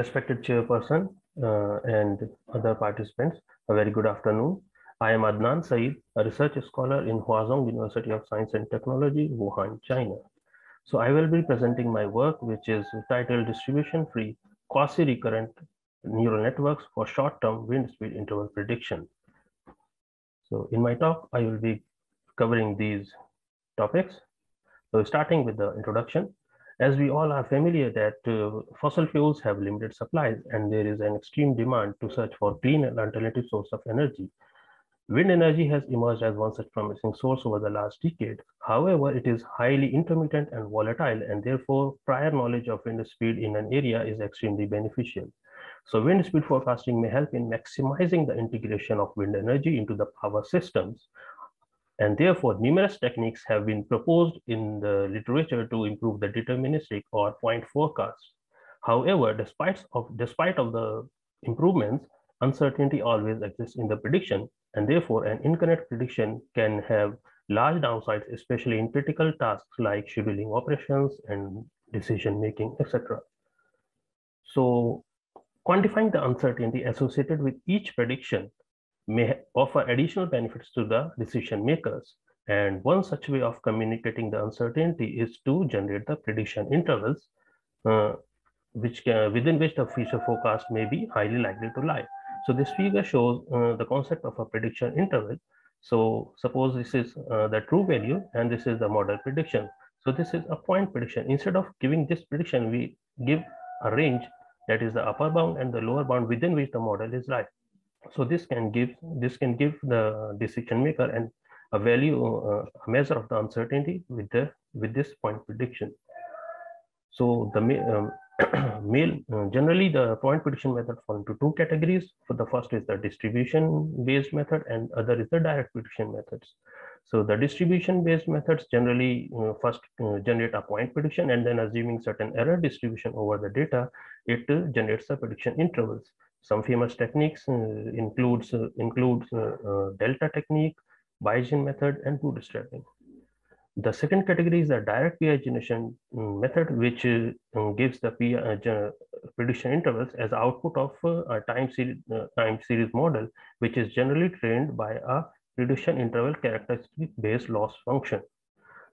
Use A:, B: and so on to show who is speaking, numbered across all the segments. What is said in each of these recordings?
A: Respected chairperson and other participants, a very good afternoon. I am Adnan Saeed, a research scholar in Huazhong University of Science and Technology, Wuhan, China. So I will be presenting my work, which is titled Distribution-Free Quasi-Recurrent Neural Networks for Short-Term Wind Speed Interval Prediction. So in my talk, I will be covering these topics. So starting with the introduction, as we all are familiar that fossil fuels have limited supplies and there is an extreme demand to search for clean and alternative source of energy. Wind energy has emerged as one such promising source over the last decade. However, it is highly intermittent and volatile, and therefore prior knowledge of wind speed in an area is extremely beneficial. So wind speed forecasting may help in maximizing the integration of wind energy into the power systems. And therefore, numerous techniques have been proposed in the literature to improve the deterministic or point forecast. However, despite of the improvements, uncertainty always exists in the prediction, and therefore an incorrect prediction can have large downsides, especially in critical tasks like scheduling operations and decision making, etc. So quantifying the uncertainty associated with each prediction may offer additional benefits to the decision makers. And one such way of communicating the uncertainty is to generate the prediction intervals within which the future forecast may be highly likely to lie. So this figure shows the concept of a prediction interval. So suppose this is the true value and this is the model prediction. So this is a point prediction. Instead of giving this prediction, we give a range, that is the upper bound and the lower bound within which the model is right. So this can give the decision maker and a value, a measure of the uncertainty with this point prediction. So the generally the point prediction method fall into two categories. For the first is the distribution based method, and other is the direct prediction methods. So the distribution based methods generally first generate a point prediction, and then assuming certain error distribution over the data, it generates the prediction intervals. Some famous techniques includes delta technique, Bayesian method, and bootstrapping. The second category is the direct PI generation method, which gives the prediction intervals as output of a time series model, which is generally trained by a prediction interval characteristic based loss function.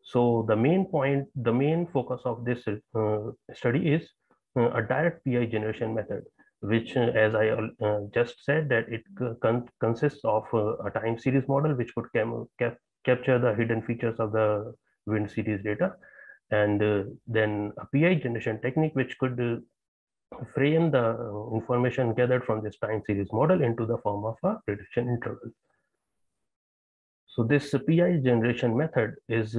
A: So the main focus of this study is a direct PI generation method, which as I just said, that it consists of a time series model which could capture the hidden features of the wind series data, and then a PI generation technique which could frame the information gathered from this time series model into the form of a prediction interval. So this PI generation method is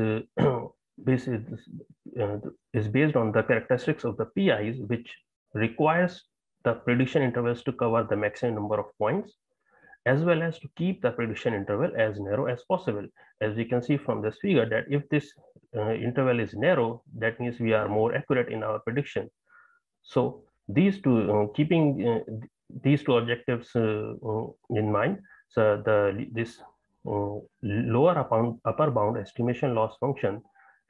A: based on the characteristics of the PIs, which requires the prediction intervals to cover the maximum number of points, as well as to keep the prediction interval as narrow as possible. As we can see from this figure, that if this interval is narrow, that means we are more accurate in our prediction. So these two, keeping these two objectives in mind, so this lower upper bound estimation loss function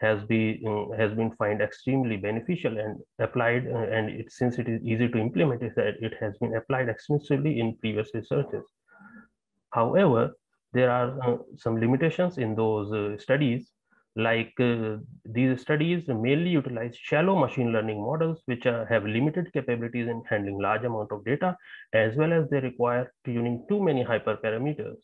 A: has been found extremely beneficial and applied, and since it is easy to implement, it has been applied extensively in previous researches. However, there are some limitations in those studies, like these studies mainly utilize shallow machine learning models, which have limited capabilities in handling large amount of data, as well as they require tuning too many hyperparameters.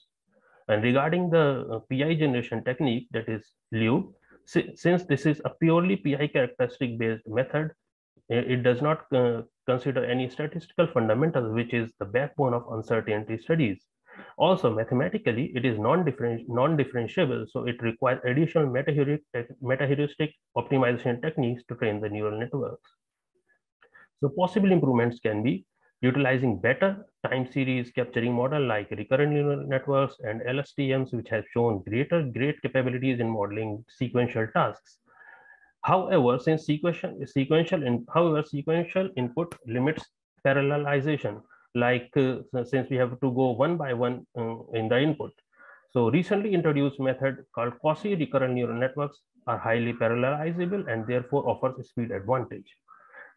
A: And regarding the PI generation technique, that is LUBE, since this is a purely PI characteristic based method, it does not consider any statistical fundamentals, which is the backbone of uncertainty studies. Also, mathematically, it is non-differentiable, so it requires additional meta-heuristic optimization techniques to train the neural networks. So possible improvements can be utilizing better time series capturing model like recurrent neural networks and LSTMs, which have shown great capabilities in modeling sequential tasks. However, since sequential input limits parallelization, like since we have to go one by one in the input. So recently introduced method called quasi-recurrent neural networks are highly parallelizable and therefore offers a speed advantage.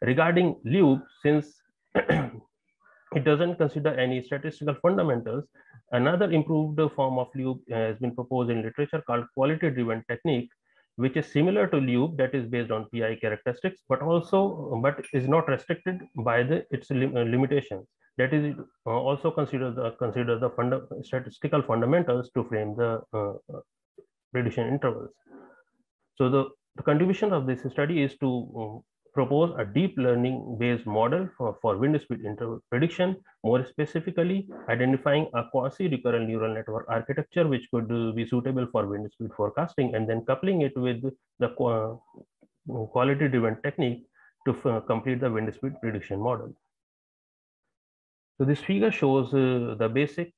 A: Regarding LUBE, since it doesn't consider any statistical fundamentals. Another improved form of loop has been proposed in literature called quality-driven technique, which is similar to loop that is based on PI characteristics, but is not restricted by its limitations. That is, also consider the statistical fundamentals to frame the prediction intervals. So the contribution of this study is to propose a deep learning based model for wind speed interval prediction, more specifically identifying a quasi-recurrent neural network architecture which could be suitable for wind speed forecasting, and then coupling it with the quality driven technique to complete the wind speed prediction model. So this figure shows the basic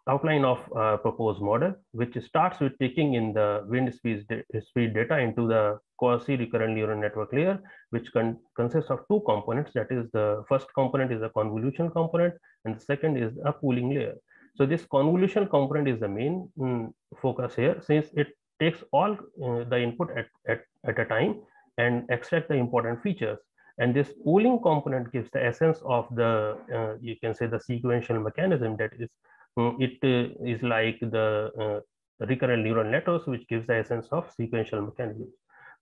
A: outline of proposed model, which starts with taking in the wind speed data into the quasi-recurrent neural network layer, which consists of two components. That is, the first component is the convolution component, and the second is a pooling layer. So this convolution component is the main focus here, since it takes all the input at a time and extract the important features. And this pooling component gives the essence of the, you can say, the sequential mechanism. That is, it is like the recurrent neural networks, which gives the essence of sequential mechanisms.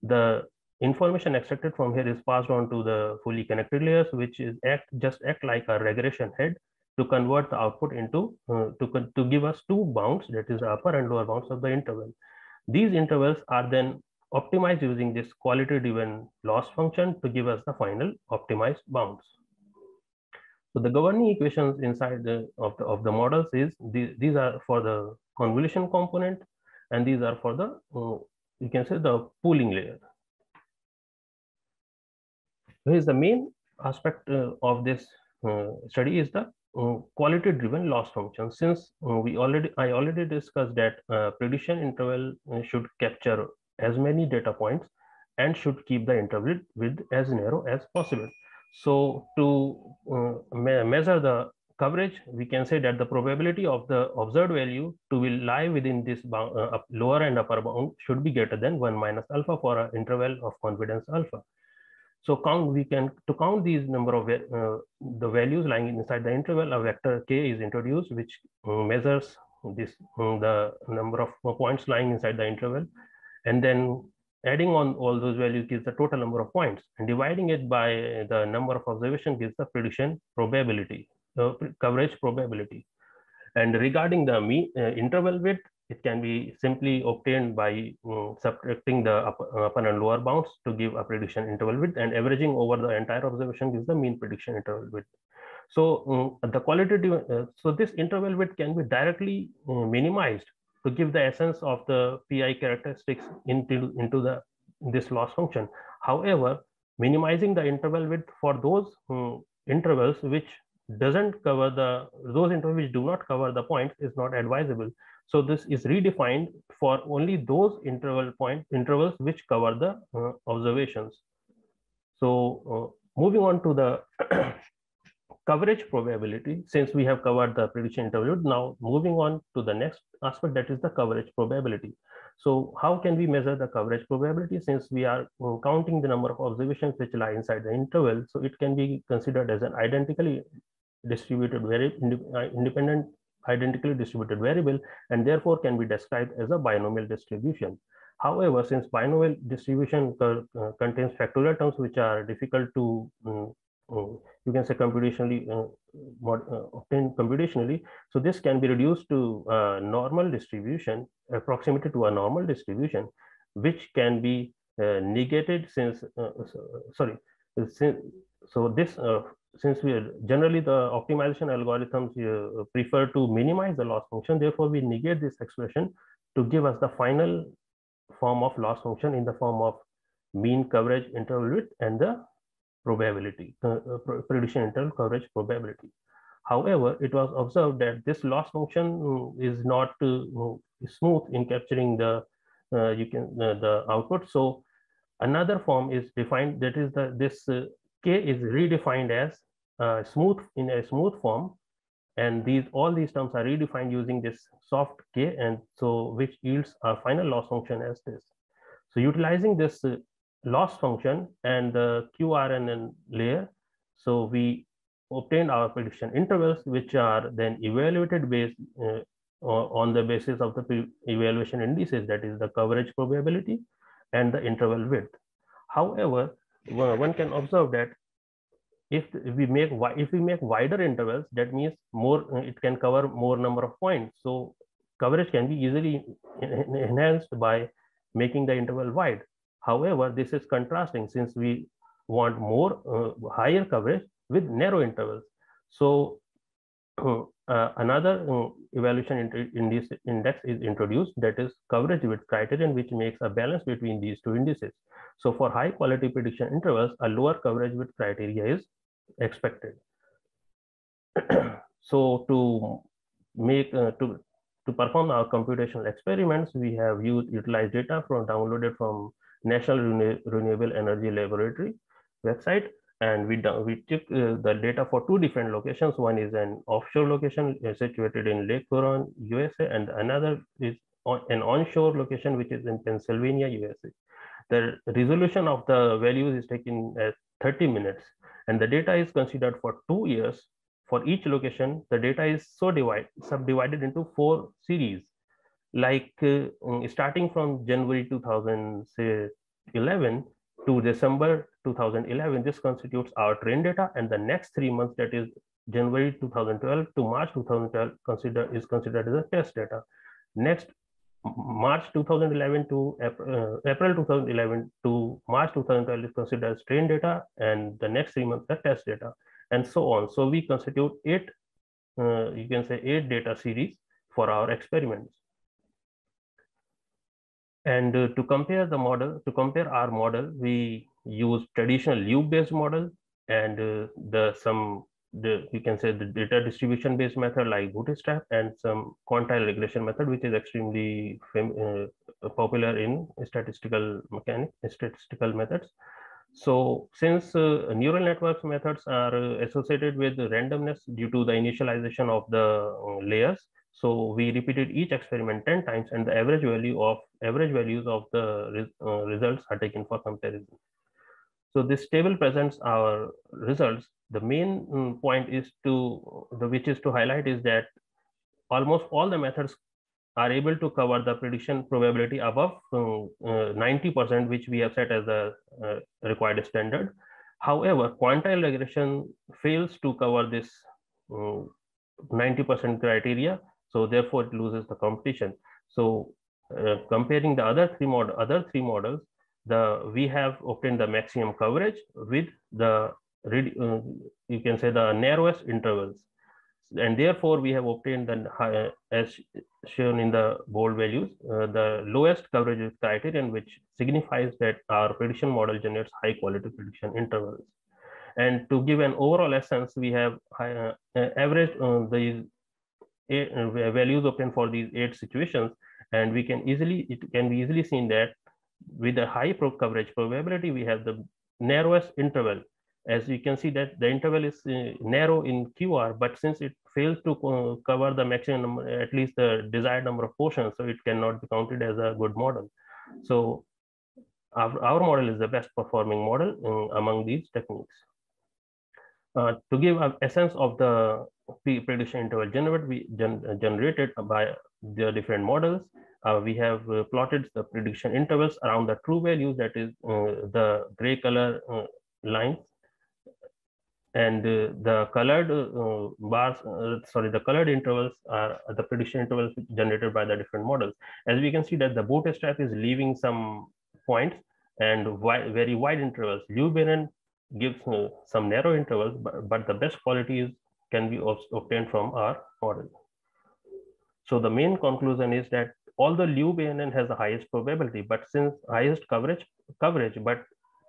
A: The information extracted from here is passed on to the fully connected layers, which is just act like a regression head to convert the output into to give us two bounds, that is the upper and lower bounds of the interval. These intervals are then optimized using this quality-driven loss function to give us the final optimized bounds. So the governing equations inside of the models is these are for the convolution component, and these are for the you can say the pooling layer. Here is the main aspect of this study is the quality-driven loss function. Since I already discussed that prediction interval should capture as many data points and should keep the interval width as narrow as possible. So to measure the coverage, we can say that the probability of the observed value to will lie within this lower and upper bound should be greater than 1 minus alpha for an interval of confidence alpha. So to count these number of the values lying inside the interval, a vector k is introduced, which measures the number of points lying inside the interval, and then adding on all those values gives the total number of points, and dividing it by the number of observations gives the prediction probability, coverage probability. And regarding the interval width, it can be simply obtained by subtracting the upper and lower bounds to give a prediction interval width, and averaging over the entire observation gives the mean prediction interval width. So the qualitative, so this interval width can be directly minimized to give the essence of the PI characteristics into this loss function. However, minimizing the interval width for those intervals which doesn't cover those intervals which do not cover the points is not advisable. So this is redefined for only those intervals which cover the observations. So moving on to the coverage probability, since we have covered the prediction interval, now moving on to the next aspect, that is the coverage probability. So how can we measure the coverage probability? Since we are counting the number of observations which lie inside the interval, so it can be considered as an identically distributed independent identically distributed variable, and therefore can be described as a binomial distribution. However, since binomial distribution contains factorial terms which are difficult to you can say computationally obtained computationally, so this can be reduced to a normal distribution, approximated to a normal distribution, which can be negated since since we are generally the optimization algorithms prefer to minimize the loss function, therefore we negate this expression to give us the final form of loss function in the form of mean coverage interval width and the probability prediction interval coverage probability. However, it was observed that this loss function is not smooth in capturing the the output. So another form is defined, that is this k is redefined as smooth in a smooth form, and all these terms are redefined using this soft k, and so which yields a final loss function as this. So utilizing this loss function and the QRNN layer, so we obtained our prediction intervals, which are then evaluated based on the basis of the evaluation indices, that is the coverage probability and the interval width. However, one can observe that if we make wider intervals, that means more it can cover more number of points. So coverage can be easily enhanced by making the interval wide. However, this is contrasting since we want more higher coverage with narrow intervals. So another evaluation index is introduced, that is coverage width criterion, which makes a balance between these two indices. So for high quality prediction intervals, a lower coverage width criteria is expected. So to make to perform our computational experiments, we have utilized data downloaded from National Renewable Energy Laboratory website, and we took the data for two different locations. One is an offshore location situated in Lake Huron, USA, and another is an onshore location which is in Pennsylvania, USA. The resolution of the values is taken as 30 minutes, and the data is considered for 2 years. For each location, the data is subdivided into 4 series. Like starting from January 2011 to December 2011, this constitutes our train data, and the next 3 months, that is January 2012 to March 2012, is considered as a test data. Next, March 2011 to April 2011 to March 2012 is considered as train data, and the next 3 months are test data, and so on. So we constitute 8, you can say 8 data series for our experiments. And to compare our model, we use traditional loop-based model and you can say the data distribution-based method like bootstrap, and some quantile regression method, which is extremely popular in statistical methods. So since neural networks methods are associated with randomness due to the initialization of the layers, so we repeated each experiment 10 times, and the average values of the results are taken for comparison. So this table presents our results. The main point is which is to highlight is that almost all the methods are able to cover the prediction probability above 90%, which we have set as the required standard. However, quantile regression fails to cover this 90% criteria, so therefore it loses the competition. So comparing the other three models, we have obtained the maximum coverage with the you can say the narrowest intervals, and therefore we have obtained the as shown in the bold values, the lowest coverage criterion, which signifies that our prediction model generates high quality prediction intervals. And to give an overall essence, we have averaged these values obtained for these 8 situations, and it can be easily seen that with a high coverage probability, we have the narrowest interval. As you can see that the interval is narrow in QR, but since it fails to cover the maximum, at least the desired number of portions, so it cannot be counted as a good model. So our model is the best performing model among these techniques. To give an essence of the prediction interval generated by the different models, we have plotted the prediction intervals around the true values, that is the gray color lines, and the colored bars, the colored intervals are the prediction intervals generated by the different models. As we can see that the bootstrap is leaving some points and very wide intervals. Liu-Beinen gives some narrow intervals, but the best qualities can be obtained from our model. So the main conclusion is that although Liu-Beinen has the highest probability, but since highest coverage, but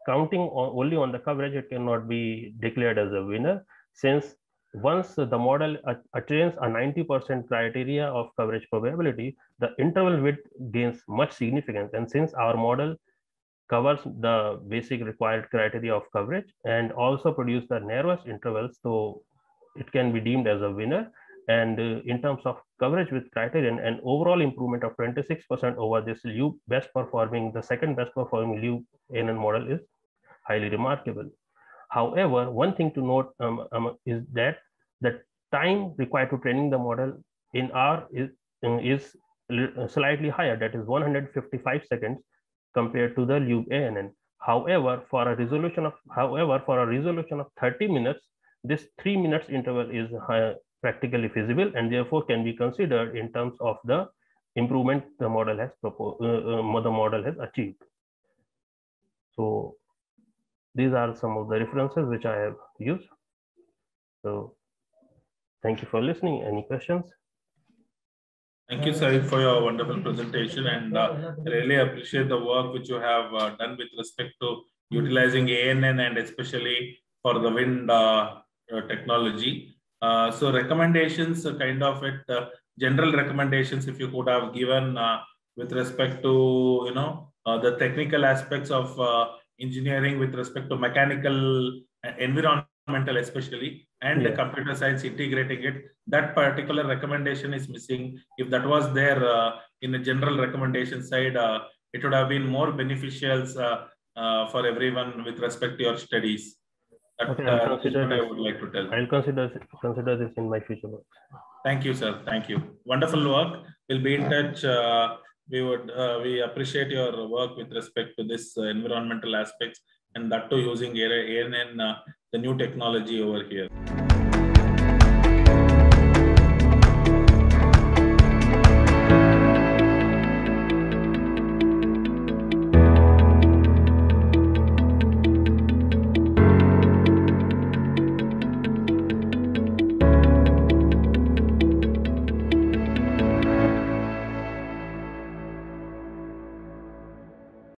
A: counting only on the coverage, it cannot be declared as a winner, since once the model attains a 90% criteria of coverage probability, the interval width gains much significance. And since our model covers the basic required criteria of coverage and also produce the narrowest intervals, so it can be deemed as a winner. And in terms of coverage with criterion, an overall improvement of 26% over this the second best performing Liu-Beinen model is highly remarkable. However, one thing to note is that the time required to training the model in R is slightly higher, that is 155 seconds compared to the Lube ANN. However, for a resolution of 30 minutes, this 3 minutes interval is practically feasible and therefore can be considered in terms of the improvement the model has achieved. So these are some of the references which I have used. So thank you for listening. Any questions?
B: Thank you, Saeed, for your wonderful presentation, and I really appreciate the work which you have done with respect to utilizing ANN and especially for the wind technology. So recommendations, kind of general recommendations, if you could have given with respect to the technical aspects of engineering with respect to mechanical, environmental especially, and the computer science integrating it. That particular recommendation is missing. If that was there in a general recommendation side, it would have been more beneficial for everyone with respect to your studies. That is what I would like to tell.
A: I'll consider this in my future work.
B: Thank you, sir. Thank you. Wonderful work. We'll be in touch. We appreciate your work with respect to this environmental aspects, and that too using ANN, the new technology over here.